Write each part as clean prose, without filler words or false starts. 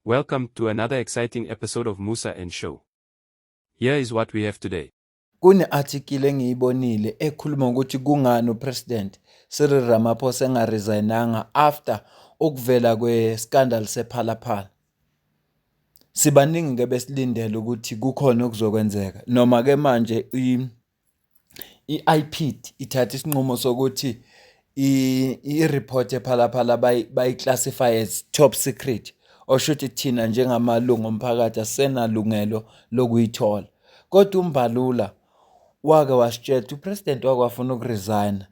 Welcome to another exciting episode of Musa and Show. Here is what we have today. Kune-article engiyibonile ekhuluma ukuthi kungani uPresident Cyril Ramaphosa engaresignanga after ukuvela kwe-scandal sePhalaphala. Sibaningi-ke besilindele ukuthi kukhona okuzokwenzeka. Noma-ke manje i-IPID ithatha isinqumo sokuthi i-report ePhalaphala bayi-classify as top secret. Osho ukuthi thina njengamalungu omphakathi asenalungelo lokuyithola. Kodwa uMbalula wake wasitshela uPresident wake wafuna ukuresign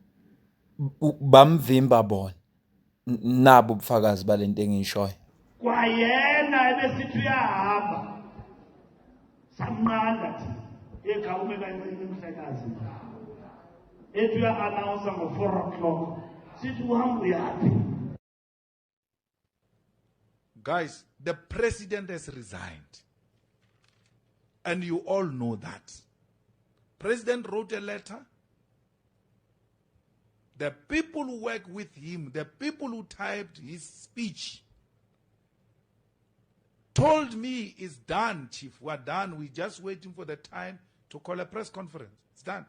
bamvimba bona. Nabo ubufakazi balento engiyishoyo. Kwayena ebesithi uyahamba samnqanda thi ekhawume kancane umhlekazi ethi uya-announce ngo-4 o'clock sithi uhamba uyaphi. Guys, the president has resigned. And you all know that. President wrote a letter. The people who work with him, the people who typed his speech, told me it's done, Chief. We're done. We're just waiting for the time to call a press conference. It's done.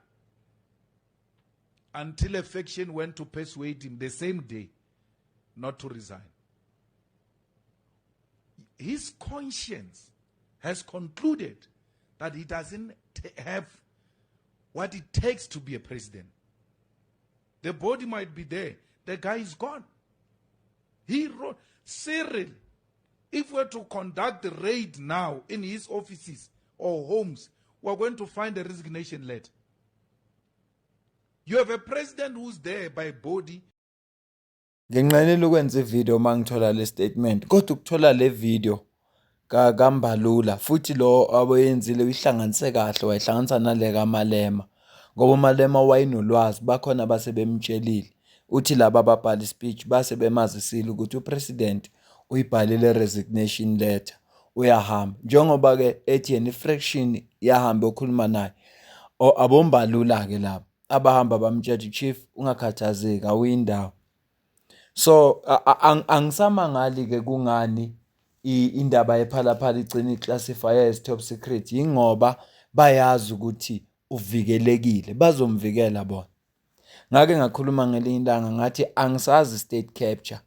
Until a faction went to persuade him the same day not to resign. His conscience has concluded that he doesn't have what it takes to be a president. The body might be there. The guy is gone. He wrote, Cyril, if we're to conduct the raid now in his offices or homes, we're going to find a resignation letter. You have a president who's there by body. Nginqenela ukwenza ivideo mangithola le statement. Kodwa ukuthola le video kaMbalula futhi lo abayenzile uyihlanganise kahle wayihlanganisa nale kaMalema. Ngoba uMalema wayinolwazi bakhona basebemtshelile. Uthi laba ababhala speech base bemazisile ukuthi uPresident uyibhalile resignation letter uyahamba. Njengoba ke ethi yena ifraction yahamba okhuluma naye. Abombalula ke labo abahamba bamtshela chief ungakhathazeki awuyindawo. So angisamangali ke kungani indaba yePhalaphala igcina iclassify as top secret ingoba bayazi ukuthi uvikelekile bazomvikela bona. Ngake ngakhuluma ngelinye ilanga ngathi angisazi state capture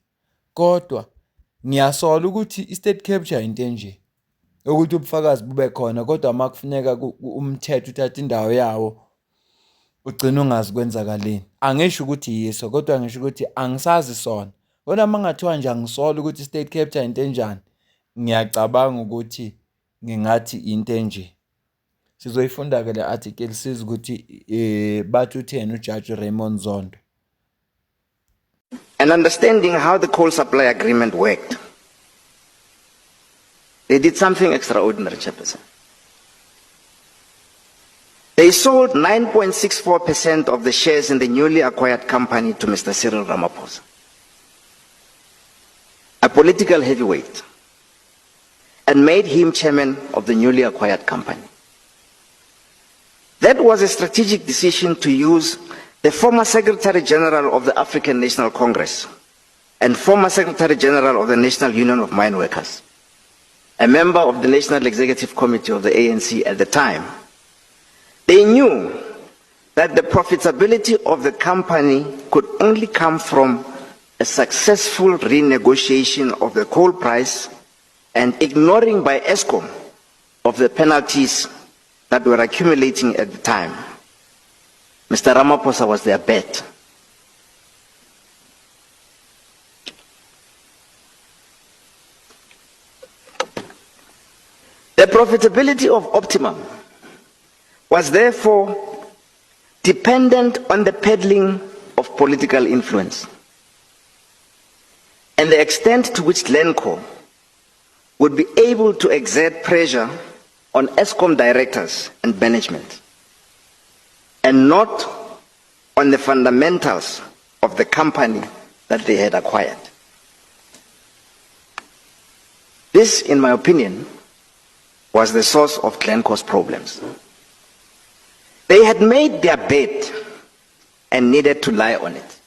kodwa ngiyasola ukuthi i-state capture into enje ukuthi ubufakazi bube khona kodwa makufuneka umthetho uthatha indawo yawo ugcina ungazi kwenzakaleni. Angisho ukuthi yiso kodwa ngisho ukuthi angisazi sona. Kodwa mangathiwa nje angisola ukuthi state capture into enjani ngiyacabanga ukuthi ngingathi into enje. Sizoyifunda ke le article siza ukuthi bathi utheni uJudge Raymond Zondo. And understanding how the coal supply agreement worked, they did something extraordinary, Chairperson. They sold 9.64% of the shares in the newly acquired company to Mr. Cyril Ramaphosa, a political heavyweight, and made him chairman of the newly acquired company. That was a strategic decision to use the former Secretary General of the African National Congress and former Secretary General of the National Union of Mine Workers, a member of the National Executive Committee of the ANC at the time. They knew that the profitability of the company could only come from a successful renegotiation of the coal price and ignoring by Eskom of the penalties that were accumulating at the time. Mr. Ramaphosa was their bet. The profitability of Optimum was therefore dependent on the peddling of political influence and the extent to which Glencore would be able to exert pressure on Eskom directors and management, and not on the fundamentals of the company that they had acquired. This, in my opinion, was the source of Glencore's problems. They had made their bet and needed to lie on it.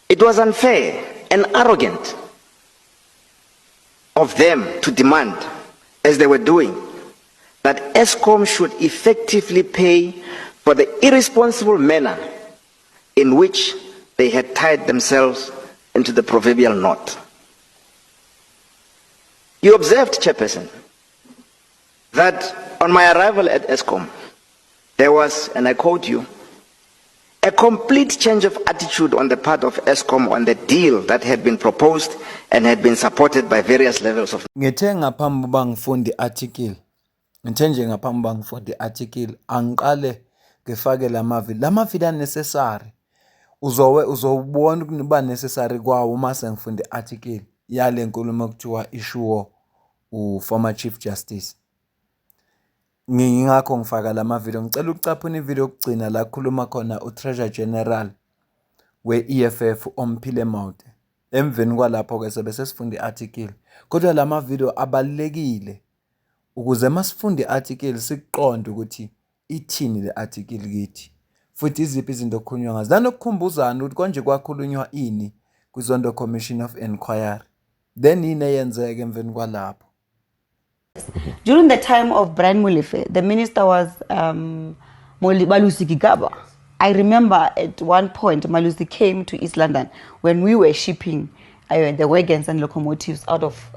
It was unfair and arrogant of them to demand, as they were doing, that Eskom should effectively pay for the irresponsible manner in which they had tied themselves into the proverbial knot. You observed, Chairperson, that on my arrival at Eskom, there was, and I quote you, a complete change of attitude on the part of Eskom on the deal that had been proposed and had been supported by various levels of. Ngithe ngaphambi uba ngifunda i-article, ngithe nje ngaphambi uba ngifunda i-article, angiqale ngifake la mavi necessary. Uzobona ukuba necessary kwawo uma sengifunda i-article yale nkulumo kuthiwa ishuwo u-former Chief Justice. Ngingakho ngifaka lama-video. Ngicela ukucaphuna ivideo yokugcina la khuluma khona u-Treasurer General we-EFF uMphile Mawute. Emveni kwalapho-ke sobe sesifunda i-article. Kodwa lama-video abalulekile ukuze masifunda i-article sikuqonde ukuthi ithini le article kithi. Futhi iziphi izinto okukhulunywa ngazo. Nanokukhumbuzana ukuthi konje kwakhulunywa ini kwiZondo Commission of Inquiry. Then yini eyenzeke emveni kwalapho. During the time of Brian Molefe, the minister was Malusi Gigaba. I remember at one point Malusi came to East London when we were shipping the wagons and locomotives out of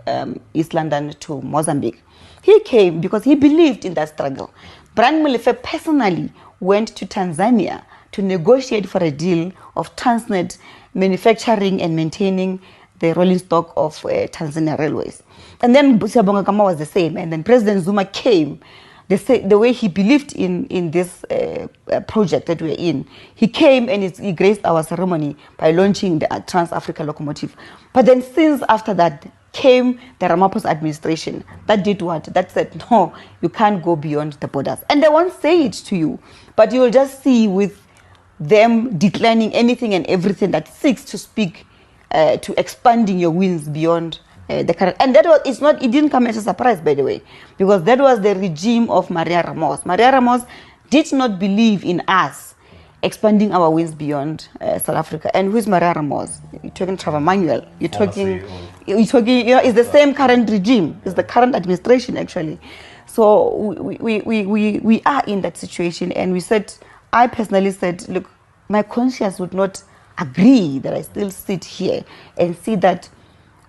East London to Mozambique. He came because he believed in that struggle. Brian Molefe personally went to Tanzania to negotiate for a deal of Transnet manufacturing and maintaining the rolling stock of Tanzania Railways. And then Siyabonga Kama was the same. And then President Zuma came, the way he believed in this project that we're in. He came and he graced our ceremony by launching the Trans-Africa locomotive. But then since after that came the Ramaphosa administration, that did what? That said, no, you can't go beyond the borders. And they won't say it to you, but you'll just see with them declining anything and everything that seeks to speak to expanding your wings beyond the current. And that was, it didn't come as a surprise, by the way, because that was the regime of Maria Ramos. Maria Ramos did not believe in us expanding our wings beyond South Africa. And who's Maria Ramos? You're talking Trevor Manuel. You're talking, it's the same current regime. It's the current administration, actually. So we are in that situation. And we said, I personally said, look, my conscience would not agree that I still sit here and see that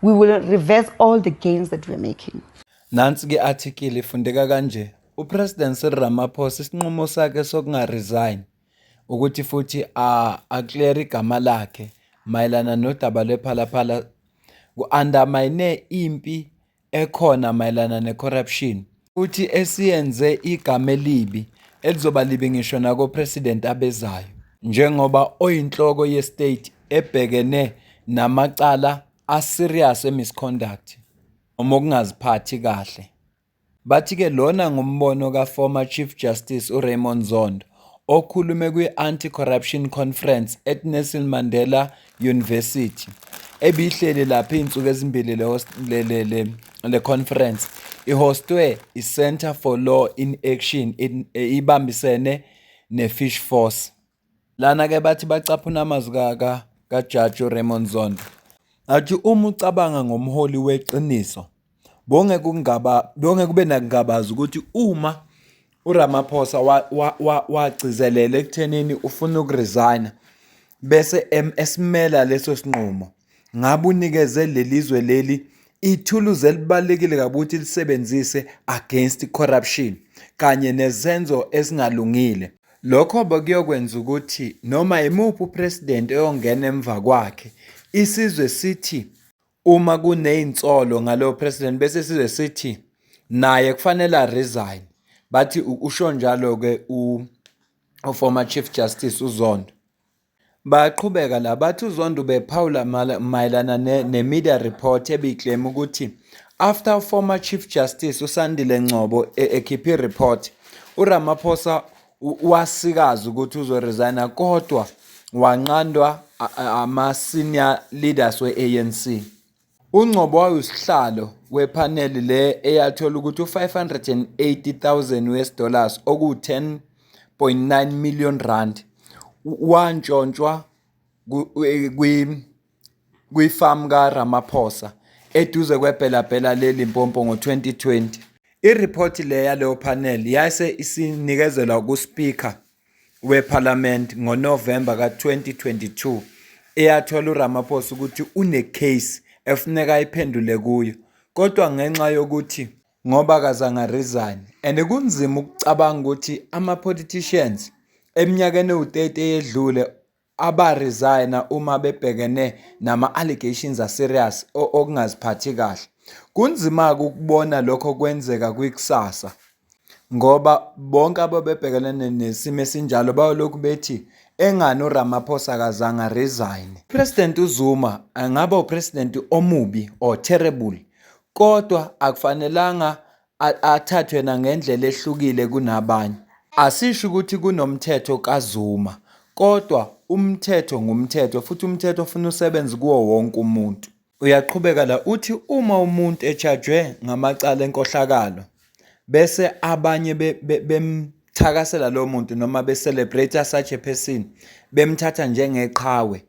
we will reverse all the gains that we're making. Nansi ke article ifundeka kanje. UPresident Cyril Ramaphosa isinqumo sakhe sokungaresign ukuthi futhi aclear igama lakhe mayelana nodaba lwephalaphala ku-undermine impi ekhona mayelana necorruption. Futhi esiyenze igama elibi elizoba libi ngisho nako president abezayo. Njengoba oyinhloko ye-state ebhekene namacala a-serious misconduct noma ukungaziphathi kahle. Bathi-ke lona ngumbono ka-former Chief Justice uRaymond Zondo okhulume kwi-Anti-Corruption Conference at Nelson Mandela University. Ebihleli lapha iy'nsuku ezimbili le conference ihostwe i-Center for Law in Action ibambisene ne-Fish Force. Lana-ke bathi bacaphuna amazwi kaJudge uRaymond Zondo. Athi uma ucabanga ngomholi weqiniso, bonge kube nakungabaza ukuthi uma uRamaphosa wagcizelela ekuthenini ufuna ukuresigna bese esimela leso sinqumo. Ngabe unikeze lelizwe leli ithuluzi elibalekile kabi ukuthi lisebenzise against corruption kanye nezenzo ezingalungile. Lokho bekuyokwenza ukuthi noma imuphi upresident eyongena emva kwakhe isizwe sithi uma kunezinsolo ngalo president bese sizwe sithi naye kufanele resign. Bathi usho njalo ke former Chief Justice uZondo. Baqhubeka la bathi uZondo bephawula mayelana ne-media report ebiclaim ukuthi after former Chief Justice uSandile Ngcobo ekhiphe report uRamaphosa wasikaza ukuthi uzoresigna kodwa wanqandwa ama-senior leaders we-ANC. UNgcobo wayusihlalo wepaneli le eyathola ukuthi u-580,000 US dollars oku-10.9 million rand wantshontshwa kwi-farm kaRamaphosa eduze kwebhelabhela leLimpopo ngo-2020. Iripoti le yaleyo panel yase isinikezelwa kuSpeaker weParliament ngoNovemba ka-2022 eyathola uRamaphosa ukuthi une-case efuneka ayiphendule kuyo, kodwa ngenxa yokuthi ngoba kazange resign and kunzima ukucabanga ukuthi ama-politicians eminyakeni ewu-30 eyedlule abaresigna uma bebhekene nama-allegations a-serious okungaziphathi kahle. Kunzima-ke ukubona lokho kwenzeka kwikusasa ngoba bonke ababebhekelene nesimo esinjalo bayolokhu bethi engani uRamaphosa kazange resign. President uZuma angaba upresident omubi or terrible, kodwa akufanelanga athathwe nangendlela ehlukile kunabanye. Asisho ukuthi kunomthetho kaZuma, kodwa umthetho ngumthetho futhi umthetho ufuna usebenze kuwo wonke umuntu. Uyaqhubeka la uthi uma umuntu echajwe ngamacala enkohlakalo bese abanye bemthakasela lo muntu noma becelebrate such a person bemthatha njengeqhawe,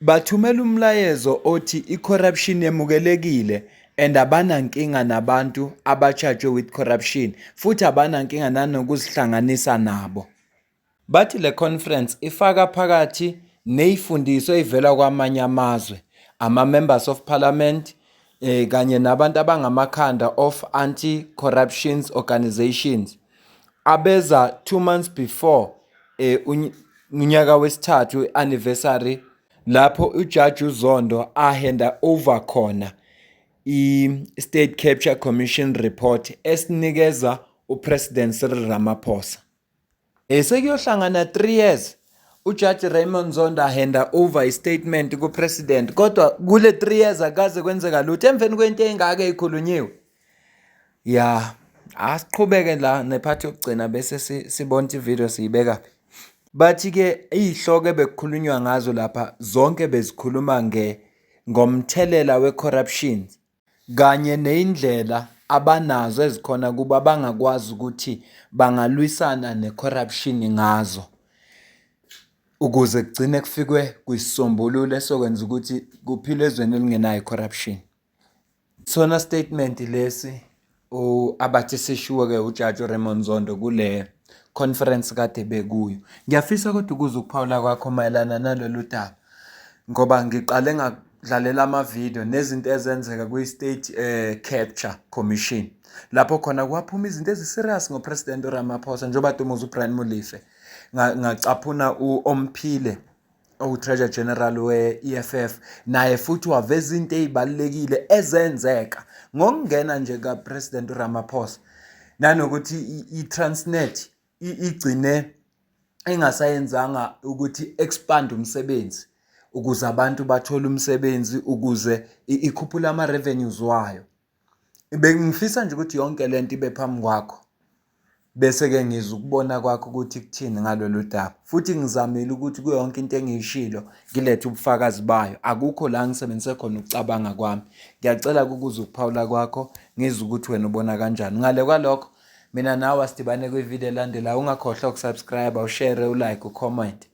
bathumela umlayezo othi i-corruption yemukelekile and abanankinga nabantu abachajwe with corruption futhi abanankinga nanokuzihlanganisa nabo. Bathi le conference ifaka phakathi nezifundiso ezivela kwamanye amazwe, ama-members of parliament kanye nabantu abangamakhanda of anti-corruption organizations abeza 2 months before unyaka wesithathu anniversary lapho uJudge uZondo ahanda over khona i-State Capture Commission report esinikeza uPresident Cyril Ramaphosa. Sekuyohlangana 3 years uJudge Raymond Zondo ahanda over istatement kuPresident, kodwa kule 3 years akaze kwenzeka lutho emveni kwento engake ikhulunyiwe. Asiqhubeke la nephathi yokugcina bese sibona ivideo siyibeka. Bathi-ke izihloko ebekukhulunywa ngazo lapha zonke bezikhuluma ngomthelela we-corruption kanye neindlela abanazo ezikhona kuba bangakwazi ukuthi bangalwisana ne-corruption ngazo ukuze kugcine kufikwe kwisisombululo esokwenza ukuthi kuphile ezweni elingenayo i-corruption. Sona statement lesi abathi sishiwo-ke uJudge Raymond Zondo kule conference kade bekuyo. Ngiyafisa kodwa ukuze ukuphawula kwakho mayelana nalolu daba ngoba ngiqale ngadlalela ama-video nezinto ezenzeka kwi-State Capture Commission lapho khona kwaphuma izinto eziserious ngoPresident uRamaphosa njengoba Dumuza uBrian Molefe ngacaphuna uOmphile u-Treasurer General we-EFF naye futhi waveza izinto ezibalekile ezenzeka ngokungena nje kaPresident uRamaphosa nanokuthi iTransnet igcine engasayenzanga ukuthi expand umsebenzi ukuze abantu bathole umsebenzi ukuze ikhuphula ama-revenues wayo. Bengifisa nje ukuthi yonke lento ibe phambi kwakho bese-ke ngizwa ukubona kwakho ukuthi kuthini ngalolu daba futhi ngizamile ukuthi kuyonke into engiyishilo ngilethe ubufakazi bayo. Akukho la ngisebenzise khona ukucabanga kwami. Ngiyacela ukuze ukuphawula kwakho ngizwe ukuthi wena ubona kanjani. Ngale kwalokho mina nawe asidibane kwivideo elandelayo. Ungakhohlwa ukusubscribe, ushare, ulike, ucomment.